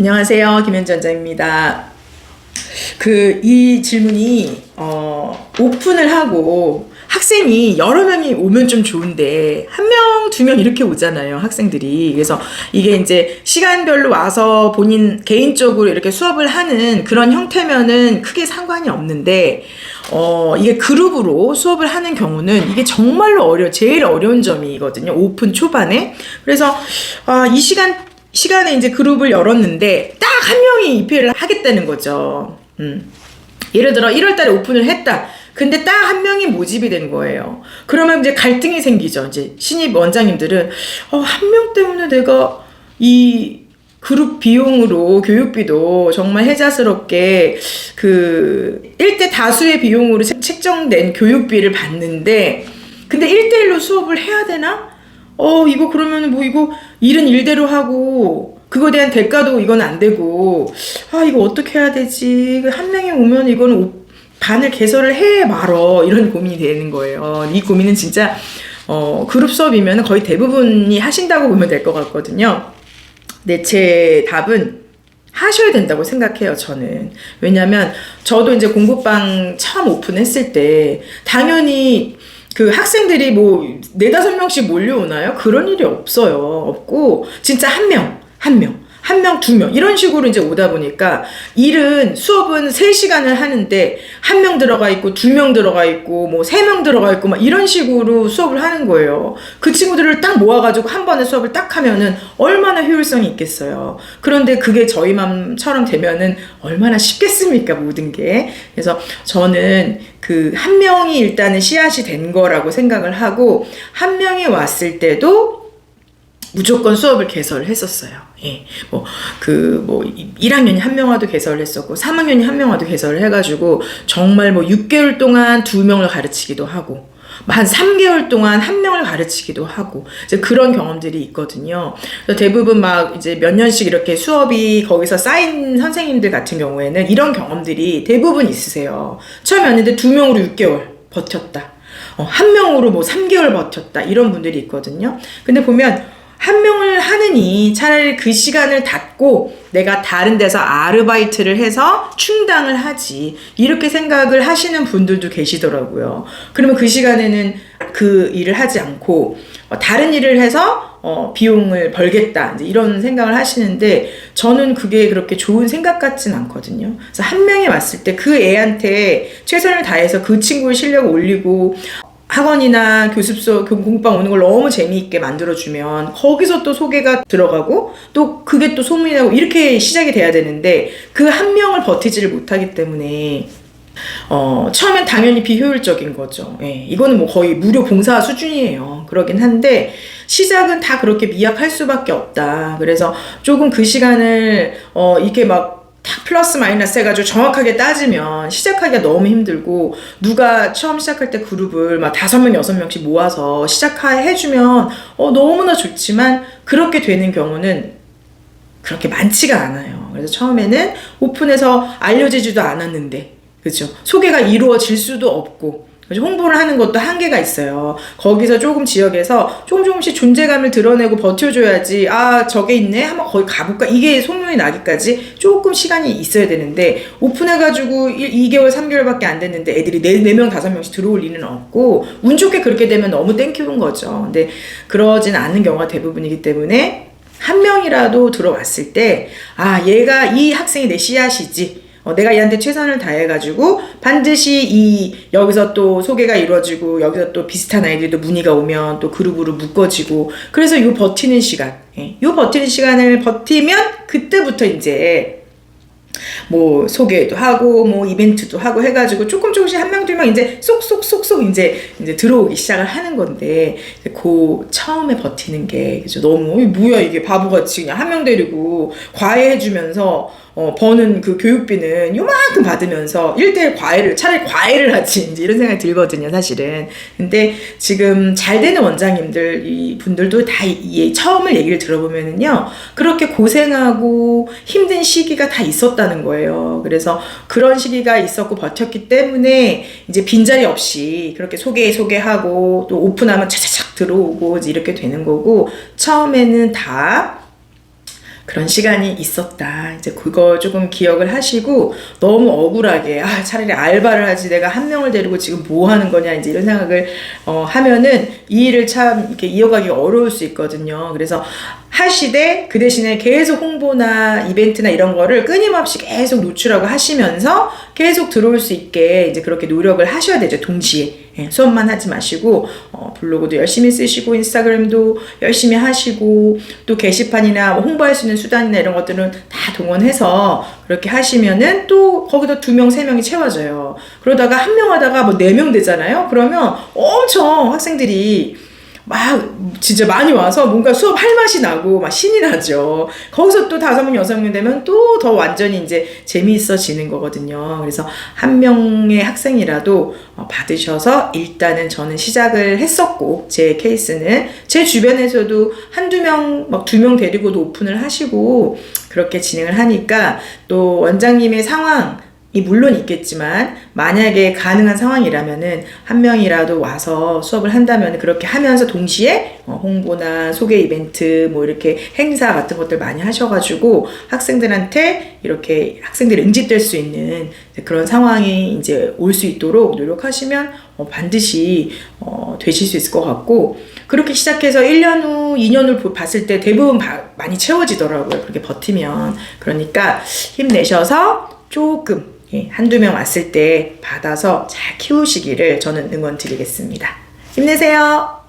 안녕하세요. 김현지 원장입니다. 이 질문이, 오픈을 하고 학생이 여러 명이 오면 좀 좋은데, 한 명, 두 명 이렇게 오잖아요. 학생들이. 그래서 이게 이제 시간별로 와서 본인 개인적으로 이렇게 수업을 하는 그런 형태면은 크게 상관이 없는데, 이게 그룹으로 수업을 하는 경우는 이게 정말로 제일 어려운 점이거든요. 오픈 초반에. 그래서, 이 시간에 이제 그룹을 열었는데 딱 한 명이 입회를 하겠다는 거죠. 예를 들어 1월 달에 오픈을 했다. 근데 딱 한 명이 모집이 된 거예요. 그러면 이제 갈등이 생기죠. 이제 신입 원장님들은 한 명 때문에 내가 이 그룹 비용으로 교육비도 정말 혜자스럽게 1대 다수의 비용으로 책정된 교육비를 받는데, 근데 1대1로 수업을 해야 되나? 이거 그러면은 이거 일은 일대로 하고 그거에 대한 대가도 이건 안 되고, 이거 어떻게 해야 되지? 한 명이 오면 이거는 반을 개설을 해 말어, 이런 고민이 되는 거예요. 이 고민은 진짜 그룹 수업이면 거의 대부분이 하신다고 보면 될 것 같거든요. 근데 제 답은 하셔야 된다고 생각해요, 저는. 왜냐면 저도 이제 공부방 처음 오픈했을 때 당연히 학생들이 4-5명씩 몰려오나요? 그런 일이 없어요. 없고, 진짜 한 명, 두 명, 이런 식으로 이제 오다 보니까 수업은 3시간을 하는데, 1명 들어가 있고, 2명 들어가 있고, 3명 들어가 있고, 막 이런 식으로 수업을 하는 거예요. 그 친구들을 딱 모아가지고 한 번에 수업을 딱 하면은 얼마나 효율성이 있겠어요. 그런데 그게 저희 맘처럼 되면은 얼마나 쉽겠습니까, 모든 게. 그래서 저는 한 명이 일단은 씨앗이 된 거라고 생각을 하고, 한 명이 왔을 때도 무조건 수업을 개설을 했었어요. 예. 1학년이 한 명 와도 개설을 했었고, 3학년이 한 명 와도 개설을 해가지고, 정말 6개월 동안 2명을 가르치기도 하고, 한 3개월 동안 1명을 가르치기도 하고, 이제 그런 경험들이 있거든요. 그래서 대부분 이제 몇 년씩 이렇게 수업이 거기서 쌓인 선생님들 같은 경우에는 이런 경험들이 대부분 있으세요. 처음에 왔는데 2명으로 6개월 버텼다. 1명으로 3개월 버텼다. 이런 분들이 있거든요. 근데 보면, 1명을 하느니 차라리 그 시간을 닫고 내가 다른 데서 아르바이트를 해서 충당을 하지, 이렇게 생각을 하시는 분들도 계시더라고요. 그러면 그 시간에는 그 일을 하지 않고 다른 일을 해서 비용을 벌겠다, 이제 이런 생각을 하시는데, 저는 그게 그렇게 좋은 생각 같진 않거든요. 그래서 한 명이 왔을 때 그 애한테 최선을 다해서 그 친구의 실력을 올리고, 학원이나 교습소, 공부방 오는 걸 너무 재미있게 만들어주면 거기서 또 소개가 들어가고, 또 그게 또 소문이 나고, 이렇게 시작이 돼야 되는데 그 한 명을 버티지를 못하기 때문에 처음엔 당연히 비효율적인 거죠. 예, 이거는 거의 무료 봉사 수준이에요. 그러긴 한데 시작은 다 그렇게 미약할 수밖에 없다. 그래서 조금 그 시간을 이렇게 딱 플러스 마이너스 해가지고 정확하게 따지면 시작하기가 너무 힘들고, 누가 처음 시작할 때 그룹을 5명, 6명씩 모아서 시작해주면 너무나 좋지만, 그렇게 되는 경우는 그렇게 많지가 않아요. 그래서 처음에는 오픈해서 알려지지도 않았는데, 그렇죠? 소개가 이루어질 수도 없고, 홍보를 하는 것도 한계가 있어요. 거기서 조금 지역에서 조금씩 존재감을 드러내고 버텨줘야지, 저게 있네? 한번 거기 가볼까? 이게 소문이 나기까지 조금 시간이 있어야 되는데, 오픈해가지고 2개월, 3개월밖에 안 됐는데 애들이 4명, 5명씩 들어올 리는 없고, 운 좋게 그렇게 되면 너무 땡큐인 거죠. 근데 그러진 않는 경우가 대부분이기 때문에, 한 명이라도 들어왔을 때, 이 학생이 내 씨앗이지, 내가 얘한테 최선을 다해가지고 반드시 여기서 또 소개가 이루어지고, 여기서 또 비슷한 아이들도 문의가 오면 또 그룹으로 묶어지고, 그래서 요 버티는 시간, 요 버티는 시간을 버티면 그때부터 이제 소개도 하고 이벤트도 하고 해가지고 조금씩 한 명, 2명 이제 쏙쏙쏙쏙 이제 들어오기 시작을 하는 건데, 처음에 버티는 게 너무 뭐야 이게 바보같이 그냥 한 명 데리고 과외해주면서 버는 그 교육비는 요만큼 받으면서 1대1 차라리 과외를 하지, 이제 이런 생각이 들거든요, 사실은. 근데 지금 잘 되는 원장님들, 이 분들도 다 처음을 얘기를 들어보면은요, 그렇게 고생하고 힘든 시기가 다 있었다는 거예요. 그래서 그런 시기가 있었고 버텼기 때문에 이제 빈자리 없이 그렇게 소개하고 또 오픈하면 차차착 들어오고 이제 이렇게 되는 거고, 처음에는 다 그런 시간이 있었다. 이제 그거 조금 기억을 하시고 너무 억울하게 차라리 알바를 하지 내가 한 명을 데리고 지금 뭐 하는 거냐 이제 이런 생각을 하면은 이 일을 참 이렇게 이어가기가 어려울 수 있거든요. 그래서 하시되 그 대신에 계속 홍보나 이벤트나 이런 거를 끊임없이 계속 노출하고 하시면서 계속 들어올 수 있게 이제 그렇게 노력을 하셔야 되죠. 동시에 수업만 하지 마시고 블로그도 열심히 쓰시고 인스타그램도 열심히 하시고 또 게시판이나 뭐 홍보할 수 있는 수단이나 이런 것들은 다 동원해서 그렇게 하시면은 또 거기다 2명, 3명이 채워져요. 그러다가 한 명 하다가 뭐 4명 되잖아요. 그러면 엄청 학생들이 막 진짜 많이 와서 뭔가 수업할 맛이 나고 막 신이 나죠. 거기서 또 5명, 6명 되면 또 더 완전히 이제 재미있어지는 거거든요. 그래서 한 명의 학생이라도 받으셔서 일단은 저는 시작을 했었고, 제 케이스는 제 주변에서도 한두 명, 막 2명 데리고도 오픈을 하시고 그렇게 진행을 하니까 또 원장님의 상황 이 물론 있겠지만 만약에 가능한 상황이라면은 한 명이라도 와서 수업을 한다면 그렇게 하면서 동시에 홍보나 소개 이벤트 뭐 이렇게 행사 같은 것들 많이 하셔가지고 학생들한테 이렇게 학생들이 응집될 수 있는 그런 상황이 이제 올 수 있도록 노력하시면 반드시 되실 수 있을 것 같고, 그렇게 시작해서 1년 후, 2년 후 봤을 때 대부분 많이 채워지더라고요. 그렇게 버티면. 그러니까 힘내셔서 조금 한두 명 왔을 때 받아서 잘 키우시기를 저는 응원 드리겠습니다. 힘내세요.